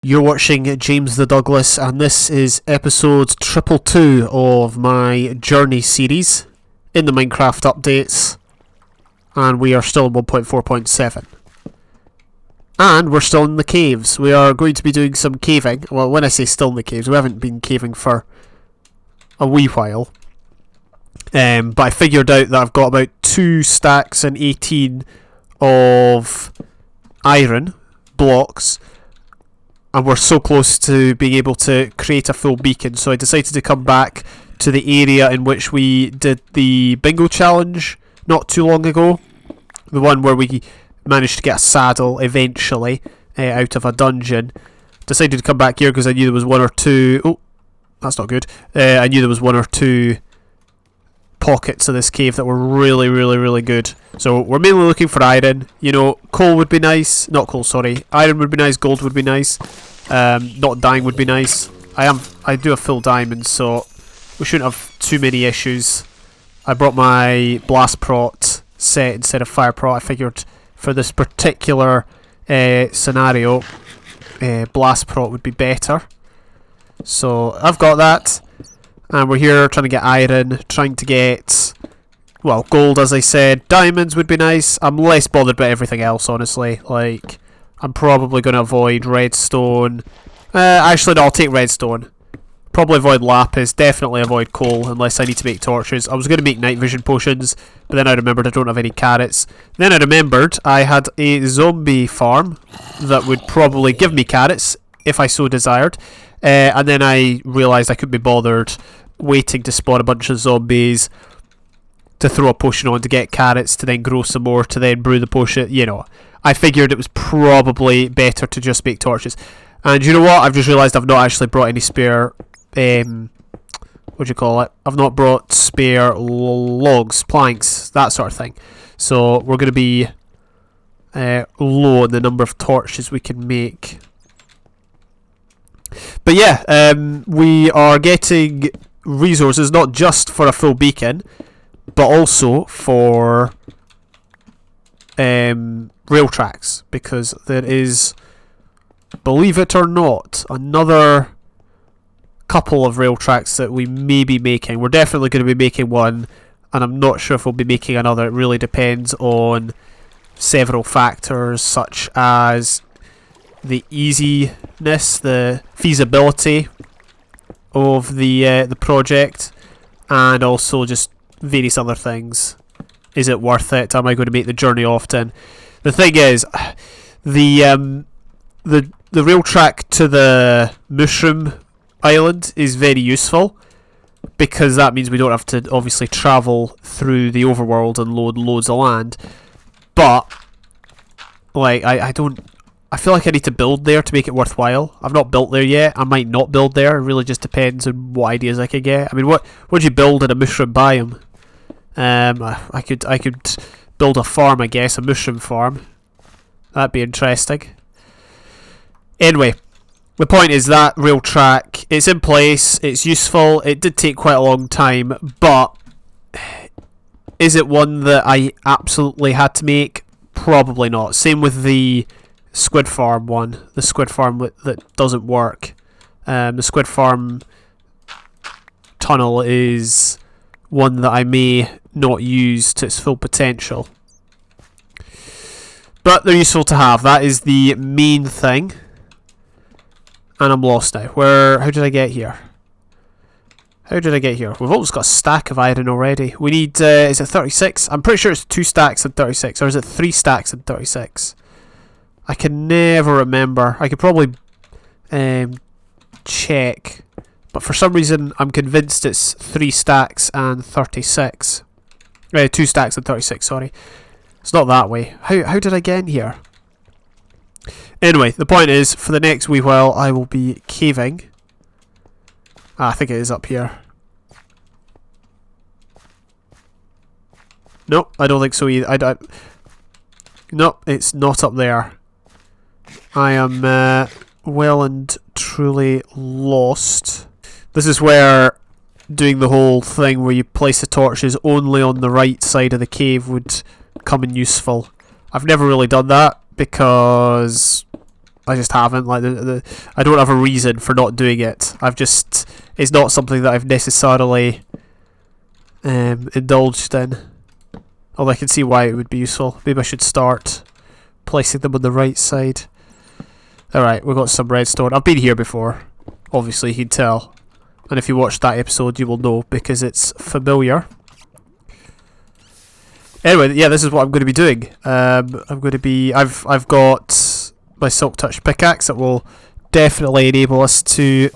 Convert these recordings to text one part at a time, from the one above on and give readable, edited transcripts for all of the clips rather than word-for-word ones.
You're watching James the Douglas, and this is episode 222 of my Journey series in the Minecraft updates, and we are still in 1.4.7. And we're still in the caves. We are going to be doing some caving. Well, when I say still in the caves, we haven't been caving for a wee while. But I figured out that I've got about 2 stacks and 18 of iron blocks, and we're so close to being able to create a full beacon, so I decided to come back to the area in which we did the bingo challenge not too long ago. The one where we managed to get a saddle eventually out of a dungeon. Decided to come back here because I knew there was one or two... Oh, that's not good. I knew there was one or two pockets of this cave that were really good. So we're mainly looking for iron. You know, coal would be nice. Not coal, sorry. Iron would be nice. Gold would be nice. Not dying would be nice. I do have full diamonds, so we shouldn't have too many issues. I brought my blast prot set instead of fire prot. I figured for this particular scenario, blast prot would be better. So I've got that. And we're here trying to get iron, trying to get, well, gold, as I said. Diamonds would be nice. I'm less bothered about everything else, honestly. Like, I'm probably going to avoid redstone. Actually, no, I'll take redstone. Probably avoid lapis. Definitely avoid coal, unless I need to make torches. I was going to make night vision potions, but then I remembered I don't have any carrots. Then I remembered I had a zombie farm that would probably give me carrots, if I so desired. And then I realised I couldn't be bothered waiting to spawn a bunch of zombies to throw a potion on to get carrots to then grow some more to then brew the potion. You know, I figured it was probably better to just make torches. And you know what? I've just realised I've not actually brought any spare... what do you call it? I've not brought spare logs, planks, that sort of thing. So we're going to be low on the number of torches we can make. But yeah, we are getting resources not just for a full beacon, but also for rail tracks, because there is, believe it or not, another couple of rail tracks that we may be making. We're definitely going to be making one, and I'm not sure if we'll be making another. It really depends on several factors, such as the easiness, the feasibility of the project, and also just various other things. Is it worth it? Am I going to make the journey often? The thing is, the rail track to the mushroom island is very useful, because that means we don't have to obviously travel through the overworld and load loads of land. But like I feel like I need to build there to make it worthwhile. I've not built there yet. I might not build there. It really just depends on what ideas I can get. I mean, what would you build in a mushroom biome? I could build a farm, I guess, a mushroom farm. That'd be interesting. Anyway, the point is that rail track, it's in place, it's useful. It did take quite a long time, but is it one that I absolutely had to make? Probably not. Same with the squid farm one, the squid farm that doesn't work. The squid farm tunnel is one that I may not use to its full potential, but they're useful to have. That is the main thing. And I'm lost now. How did I get here? We've almost got a stack of iron already. We need, is it 36? I'm pretty sure it's 2 stacks and 36, or is it 3 stacks and 36? I can never remember. I could probably check, but for some reason I'm convinced it's 3 stacks and 36. 2 stacks and 36, sorry. It's not that way. How did I get in here? Anyway, the point is, for the next wee while I will be caving. I think it is up here. Nope, I don't think so either. Nope, it's not up there. I am well and truly lost. This is where doing the whole thing where you place the torches only on the right side of the cave would come in useful. I've never really done that because I just haven't. Like I don't have a reason for not doing it. It's not something that I've necessarily indulged in. Although I can see why it would be useful. Maybe I should start placing them on the right side. Alright, we've got some redstone. I've been here before. Obviously, you can tell. And if you watched that episode, you will know because it's familiar. Anyway, yeah, this is what I'm going to be doing. I've got my Silk Touch pickaxe that will definitely enable us to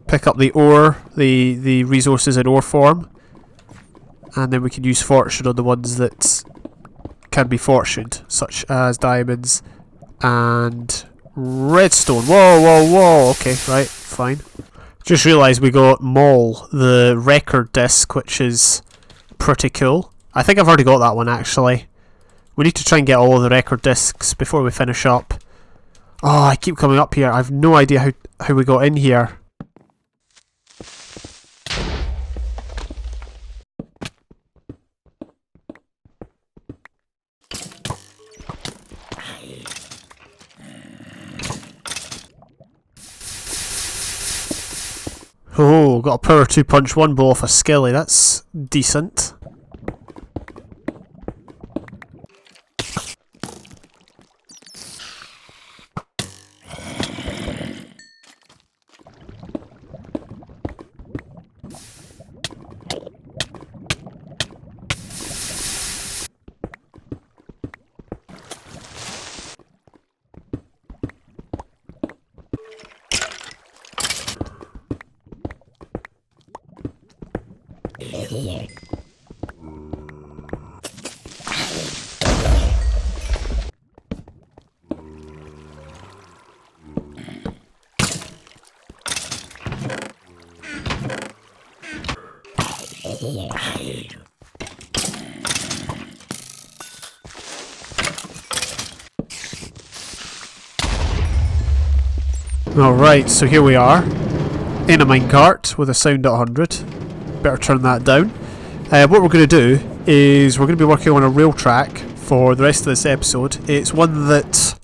pick up the ore, the resources in ore form. And then we can use fortune on the ones that can be fortuned, such as diamonds and redstone. Whoa, whoa, whoa. Okay, right, fine. Just realised we got Mall, the record disc, which is pretty cool. I think I've already got that one, actually. We need to try and get all of the record discs before we finish up. Oh, I keep coming up here. I have no idea how we got in here. Oh, got a power 2 punch 1 blow off a skelly. That's decent. Alright, so here we are in a minecart with a sound at 100. Better turn that down. What we're going to do is we're going to be working on a rail track for the rest of this episode. It's one that,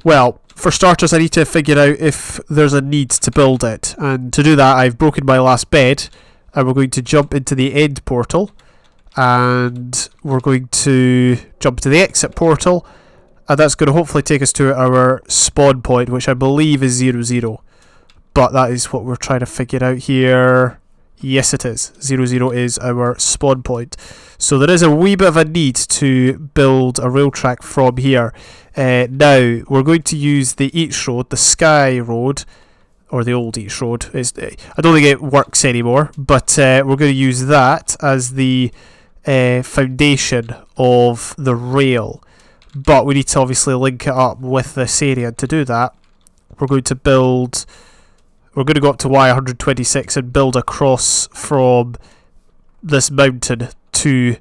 well, for starters I need to figure out if there's a need to build it, and to do that I've broken my last bed and we're going to jump into the end portal and we're going to jump to the exit portal, and that's going to hopefully take us to our spawn point, which I believe is 00. But that is what we're trying to figure out here. Yes, it is. 00 is our spawn point. So there is a wee bit of a need to build a rail track from here. Now, we're going to use the Eats Road, the Sky Road, or the old Eats Road. I don't think it works anymore, but we're going to use that as the foundation of the rail. But we need to obviously link it up with this area, and to do that, we're going to go up to Y126 and build across from this mountain to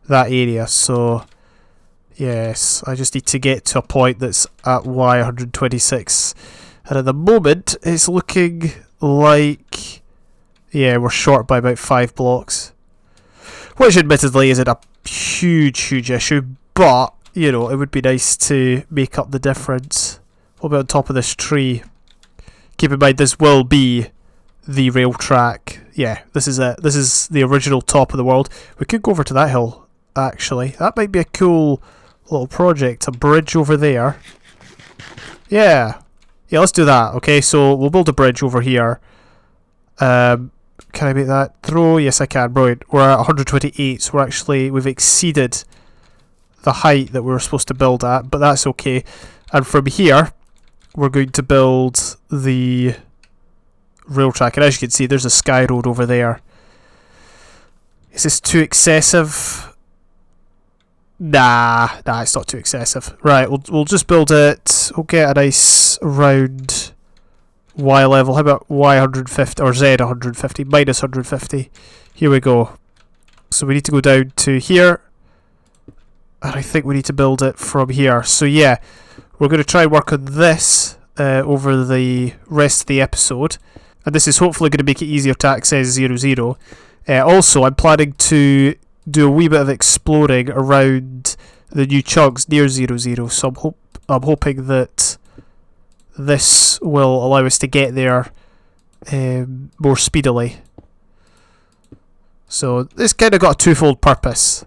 that area. So, yes, I just need to get to a point that's at Y126. And at the moment, it's looking like, yeah, we're short by about 5 blocks. Which admittedly isn't a huge issue, but, you know, it would be nice to make up the difference. What about on top of this tree? Keep in mind, this will be the rail track. Yeah, this is it. This is the original top of the world. We could go over to that hill, actually. That might be a cool little project. A bridge over there. Yeah. Yeah, let's do that. Okay, so we'll build a bridge over here. Can I make that throw? Yes, I can. Brilliant. We're at 128, so we've exceeded the height that we were supposed to build at, but that's okay. And from here, we're going to build the rail track, and as you can see, there's a sky road over there. Is this too excessive? Nah, it's not too excessive. Right, we'll just build it. We'll get a nice round Y level. How about Y150 or Z150 minus 150? Here we go. So we need to go down to here, and I think we need to build it from here. So yeah, we're going to try and work on this over the rest of the episode, and this is hopefully going to make it easier to access 00. Also, I'm planning to do a wee bit of exploring around the new chunks near 00, so I'm hoping that this will allow us to get there more speedily. So this kind of got a twofold purpose.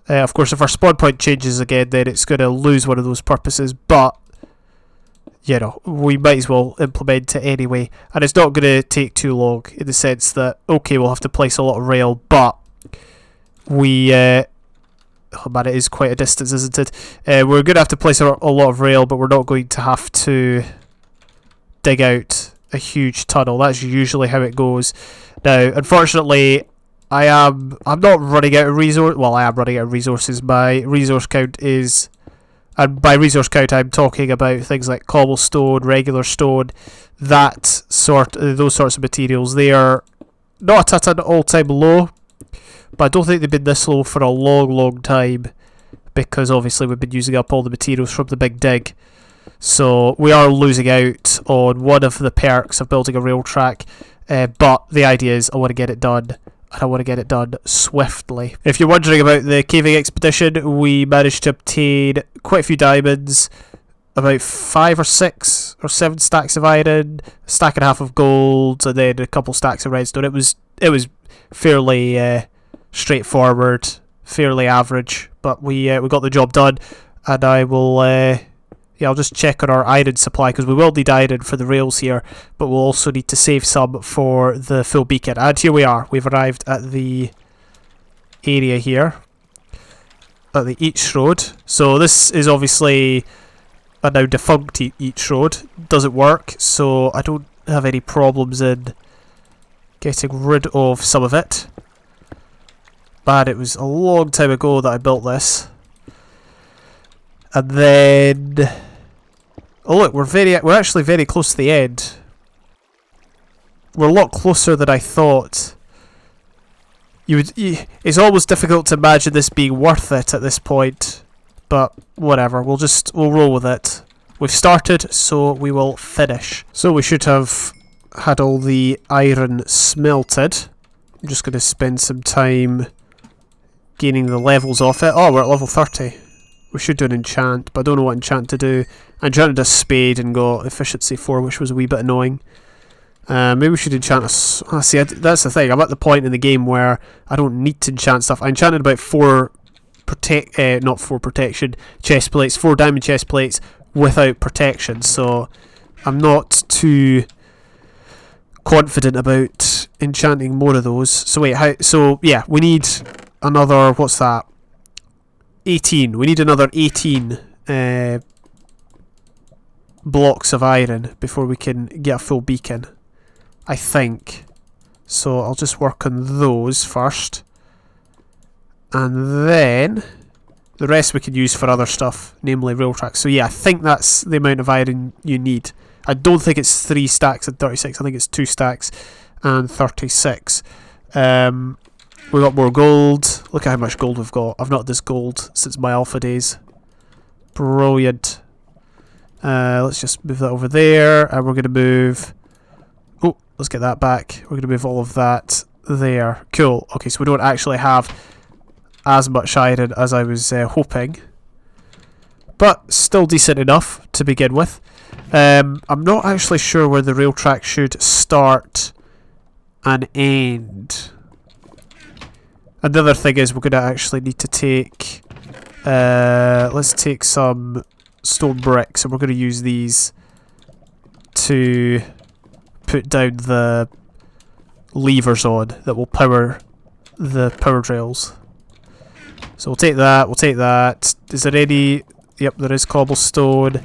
Of course, if our spawn point changes again, then it's going to lose one of those purposes, but you know, we might as well implement it anyway. And it's not going to take too long, in the sense that, okay, we'll have to place a lot of rail, but we... oh man, it is quite a distance, isn't it? We're going to have to place a lot of rail, but we're not going to have to dig out a huge tunnel. That's usually how it goes. Now, unfortunately, I'm not running out of resource. Well, I am running out of resources. My resource count is, and by resource count, I'm talking about things like cobblestone, regular stone, those sorts of materials. They are not at an all-time low, but I don't think they've been this low for a long, long time, because obviously we've been using up all the materials from the big dig. So we are losing out on one of the perks of building a rail track, but the idea is I want to get it done, and I want to get it done swiftly. If you're wondering about the caving expedition, we managed to obtain quite a few diamonds, about 5 or 6 or 7 stacks of iron, a stack and a half of gold, and then a couple stacks of redstone. It was fairly straightforward, fairly average, but we got the job done. And I will I'll just check on our iron supply, because we will need iron for the rails here, but we'll also need to save some for the full beacon. And here we are. We've arrived at the area here, at the Each Road. So this is obviously a now defunct Each Road. Doesn't work, so I don't have any problems in getting rid of some of it. But it was a long time ago that I built this. And then, oh look, we're actually very close to the end. We're a lot closer than I thought. It's almost difficult to imagine this being worth it at this point, but whatever. We'll roll with it. We've started, so we will finish. So we should have had all the iron smelted. I'm just going to spend some time gaining the levels off it. Oh, we're at level 30. We should do an enchant, but I don't know what enchant to do. I enchanted a spade and got efficiency 4, which was a wee bit annoying. Maybe we should enchant a... see, that's the thing. I'm at the point in the game where I don't need to enchant stuff. I enchanted about 4 not 4 protection chest plates, 4 diamond chest plates without protection, so I'm not too confident about enchanting more of those. So wait, yeah, we need another, what's that? 18. We need another 18 blocks of iron before we can get a full beacon, I think. So I'll just work on those first, and then the rest we can use for other stuff, namely rail tracks. So yeah, I think that's the amount of iron you need. I don't think it's 3 stacks and 36. I think it's 2 stacks and 36. We got more gold. Look at how much gold we've got. I've not had this gold since my alpha days. Brilliant. Let's just move that over there, and we're going to move... oh, let's get that back. We're going to move all of that there. Cool. Okay, so we don't actually have as much iron as I was hoping, but still decent enough to begin with. I'm not actually sure where the rail track should start and end. Another thing is we're going to actually need to take... let's take some stone bricks, and we're going to use these to put down the levers on that will power the power drills. So we'll take that, we'll take that. Is there any... yep, there is cobblestone.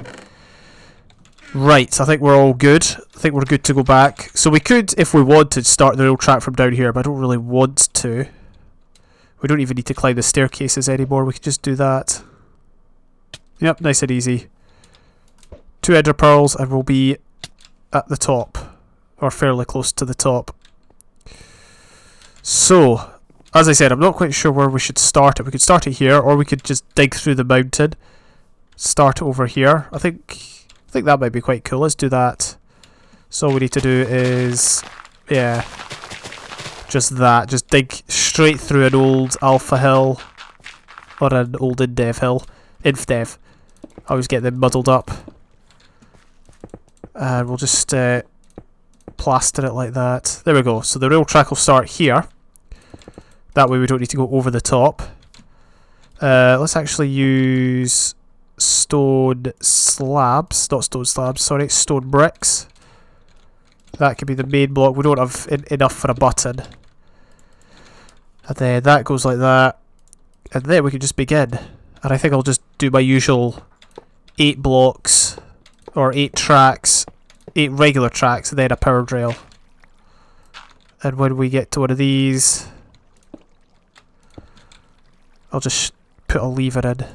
Right, I think we're all good. I think we're good to go back. So we could, if we wanted, start the rail track from down here, but I don't really want to. We don't even need to climb the staircases anymore. We can just do that. Yep, nice and easy. 2 ender pearls, and we'll be at the top, or fairly close to the top. So, as I said, I'm not quite sure where we should start it. We could start it here, or we could just dig through the mountain. Start over here. I think that might be quite cool. Let's do that. So all we need to do is, yeah, just that. Just dig straight through an old alpha hill, or an old indev hill. Infdev. I always get them muddled up. And we'll just plaster it like that. There we go. So the rail track will start here. That way we don't need to go over the top. Let's actually use stone slabs. Not stone slabs, sorry. Stone bricks. That could be the main block. We don't have enough for a button. And then that goes like that. And then we can just begin. And I think I'll just do my usual 8 blocks. Or 8 tracks. 8 regular tracks and then a powered rail. And when we get to one of these, I'll just put a lever in.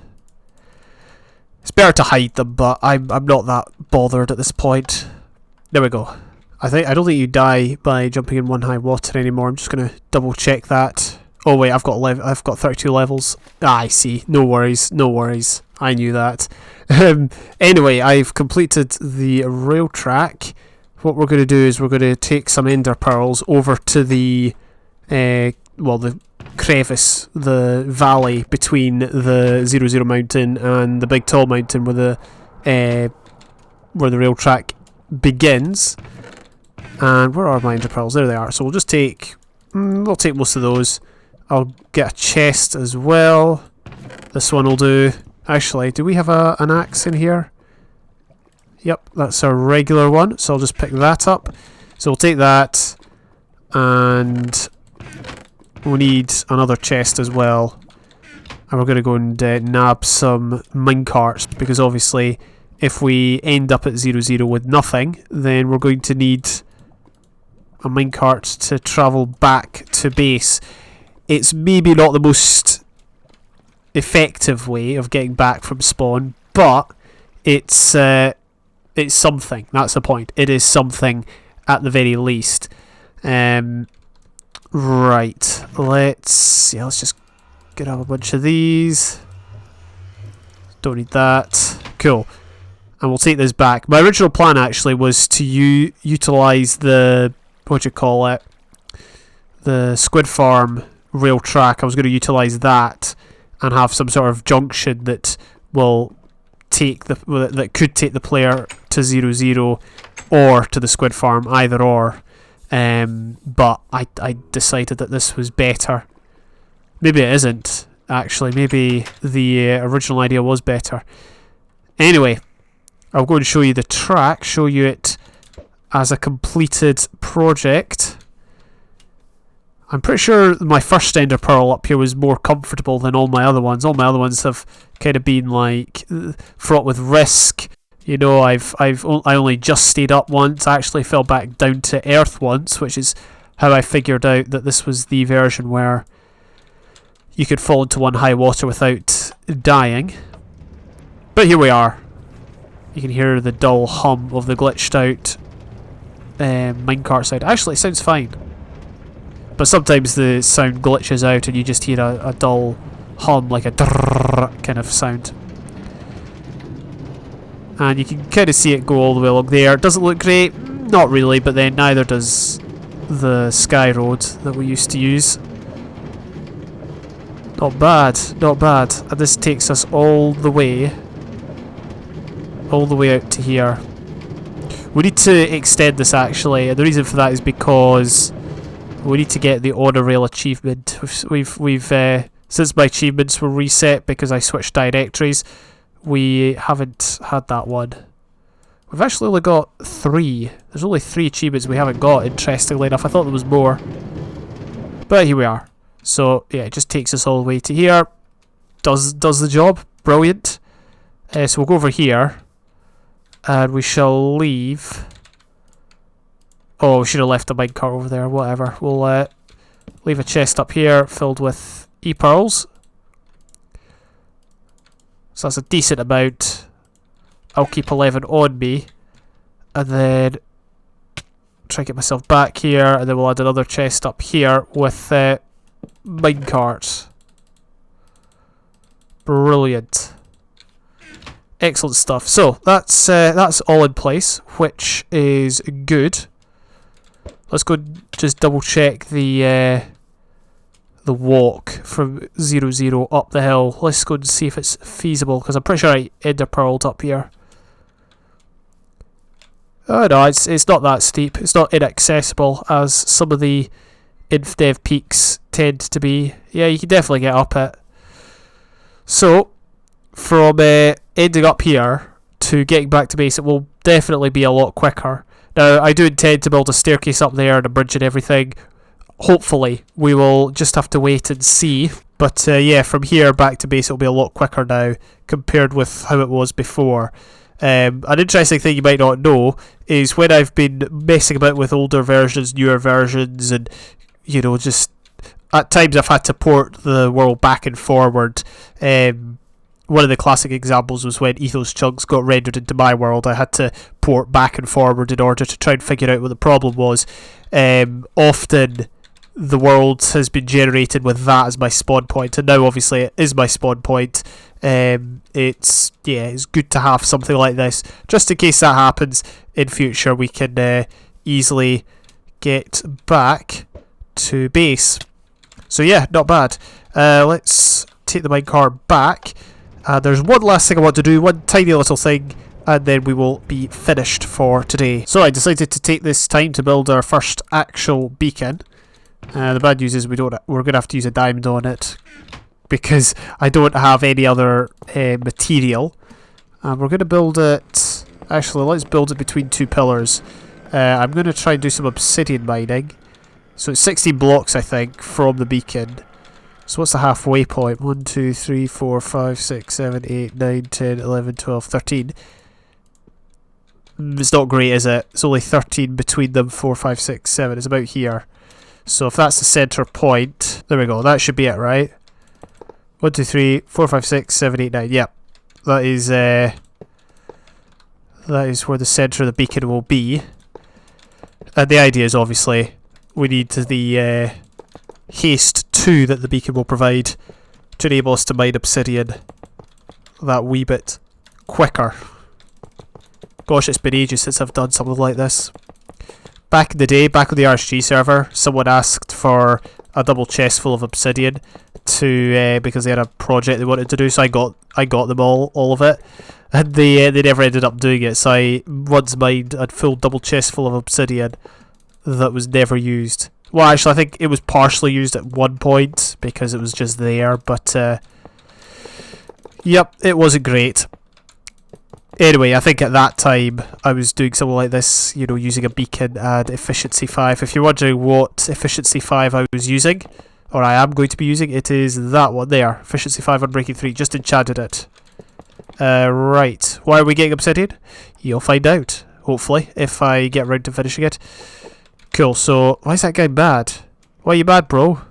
It's better to hide them, but I'm not that bothered at this point. There we go. I don't think you die by jumping in one high water anymore. I'm just gonna double check that. Oh wait, I've got 32 levels. Ah, I see. No worries, no worries. I knew that. Anyway, I've completed the rail track. What we're going to do is we're going to take some ender pearls over to the the crevice, the valley between the 00 mountain and the big tall mountain where the rail track begins. And where are my ender pearls? There they are. So we'll just take most of those. I'll get a chest as well. This one will do. Actually, do we have an axe in here? Yep, that's a regular one, so I'll just pick that up. So we'll take that, and we'll need another chest as well. And we're going to go and nab some minecarts, because obviously if we end up at 00 with nothing, then we're going to need a minecart to travel back to base. It's maybe not the most effective way of getting back from spawn, but it's something. That's the point. It is something at the very least. Right. Let's just grab a bunch of these. Don't need that. Cool. And we'll take this back. My original plan actually was to utilise the the squid farm rail track. I was going to utilise that and have some sort of junction that will that could take the player to 00 or to the squid farm, either or. But I decided that this was better. Maybe it isn't, actually. Maybe the original idea was better. Anyway, I'll go and show you the track, show you it as a completed project. I'm pretty sure my first ender pearl up here was more comfortable than all my other ones. All my other ones have kind of been like fraught with risk. You know, I only just stayed up once. I actually fell back down to earth once, which is how I figured out that this was the version where you could fall into one high water without dying. But here we are. You can hear the dull hum of the glitched out minecart sound. Actually, it sounds fine. But sometimes the sound glitches out and you just hear a dull hum, like a drrrr kind of sound. And you can kind of see it go all the way along there. It doesn't look great, not really, but then neither does the Sky Road that we used to use. Not bad, not bad. And this takes us all the way out to here. We need to extend this actually, and the reason for that is because we need to get the Honor Rail achievement. We've since my achievements were reset because I switched directories, we haven't had that one. We've actually only got 3. There's only 3 achievements we haven't got, interestingly enough. I thought there was more. But here we are. So yeah, it just takes us all the way to here. Does the job. Brilliant. So we'll go over here. And we shall leave. Oh, we should have left the minecart over there. Whatever. We'll leave a chest up here filled with e-pearls. So that's a decent amount. I'll keep 11 on me. And then try to get myself back here. And then we'll add another chest up here with minecarts. Brilliant. Excellent stuff. So that's all in place, which is good. Let's go just double check the walk from 00 up the hill. Let's go and see if it's feasible, because I'm pretty sure I ender pearled up here. Oh no, it's not that steep. It's not inaccessible as some of the InfDev peaks tend to be. Yeah, you can definitely get up it. So, from ending up here to getting back to base, it will definitely be a lot quicker. Now, I do intend to build a staircase up there and a bridge and everything. Hopefully, we will just have to wait and see. But yeah, from here back to base, it will be a lot quicker now compared with how it was before. An interesting thing you might not know is when I've been messing about with older versions, newer versions, and you know, just at times I've had to port the world back and forward. One of the classic examples was when Ethos chunks got rendered into my world. I had to port back and forward in order to try and figure out what the problem was. Often the world has been generated with that as my spawn point, and now obviously it is my spawn point. It's good to have something like this just in case that happens in future. We can easily get back to base. So yeah, not bad. Let's take the minecart back. There's one last thing I want to do, one tiny little thing, and then we will be finished for today. So I decided to take this time to build our first actual beacon. The bad news is we're going to have to use a diamond on it because I don't have any other material. We're going to build it. Actually, let's build it between two pillars. I'm going to try and do some obsidian mining. So it's 16 blocks, I think, from the beacon. So what's the halfway point? 1, 2, 3, 4, 5, 6, 7, 8, 9, 10, 11, 12, 13. It's not great, is it? It's only 13 between them. 4, 5, 6, 7. It's about here. So if that's the centre point, there we go. That should be it, right? 1, 2, 3, 4, 5, 6, 7, 8, 9. Yep. That is where the centre of the beacon will be. And the idea is obviously we need the haste 2 that the beacon will provide to enable us to mine obsidian that wee bit quicker. Gosh, it's been ages since I've done something like this. Back in the day, back on the RSG server, someone asked for a double chest full of obsidian to because they had a project they wanted to do, so I got them all of it, and they never ended up doing it. So I once mined a full double chest full of obsidian that was never used. Well, actually, I think it was partially used at one point because it was just there, but yep, it wasn't great. Anyway, I think at that time I was doing something like this, you know, using a beacon and efficiency 5. If you're wondering what efficiency 5 I was using, or I am going to be using, it is that one there, efficiency 5 on breaking 3. Just enchanted it. Right, why are we getting obsidian? You'll find out, hopefully, if I get round to finishing it. Cool, so why is that guy mad? Why are you mad, bro?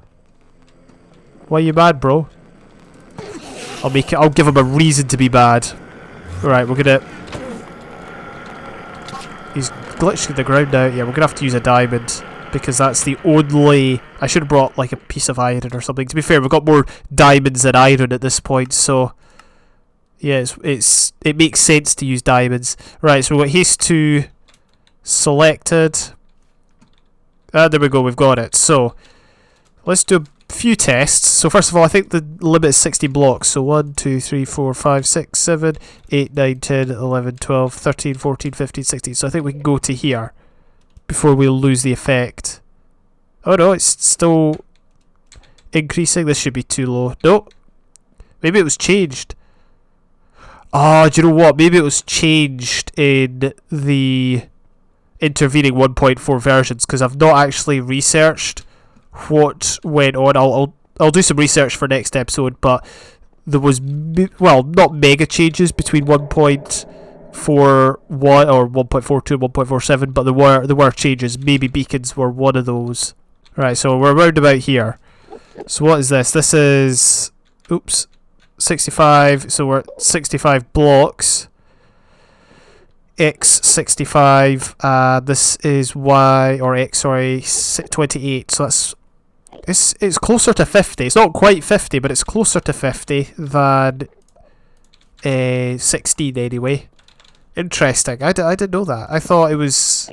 Why are you mad, bro? I'll give him a reason to be mad. Right, we're gonna... He's glitched the ground out. Yeah, we're gonna have to use a diamond because that's the only... I should have brought like a piece of iron or something. To be fair, we've got more diamonds than iron at this point, so... Yeah, it makes sense to use diamonds. Right, so we've got haste 2 selected. Ah, there we go, we've got it. So, let's do a few tests. So first of all, I think the limit is 60 blocks. So 1, 2, 3, 4, 5, 6, 7, 8, 9, 10, 11, 12, 13, 14, 15, 16. So I think we can go to here before we lose the effect. Oh no, it's still increasing. This should be too low. No. Maybe it was changed. Oh, do you know what? Maybe it was changed in the intervening 1.4 versions because I've not actually researched what went on. I'll do some research for next episode, but there was not mega changes between 1.41 or 1.42 and 1.47, but there were changes. Maybe beacons were one of those. Right, so we're around about here. So what is this? This is 65. So we're at 65 blocks. X 65. This is Y or X. Sorry, 28. So that's it's closer to 50. It's not quite 50, but it's closer to 50 than 16 anyway. Interesting. I didn't know that. I thought it was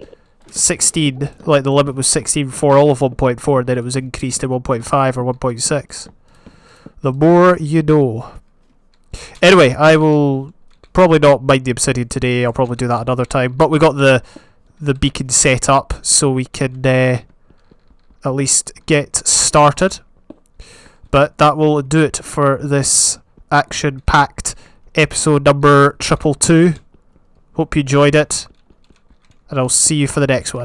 16. Like the limit was 16 for all of 1.4, and then it was increased to 1.5 or 1.6. The more you know. Anyway, I will probably not mine the obsidian today. I'll probably do that another time. But we got the the beacon set up so we can at least get started. But that will do it for this action-packed episode number 222. Hope you enjoyed it, and I'll see you for the next one.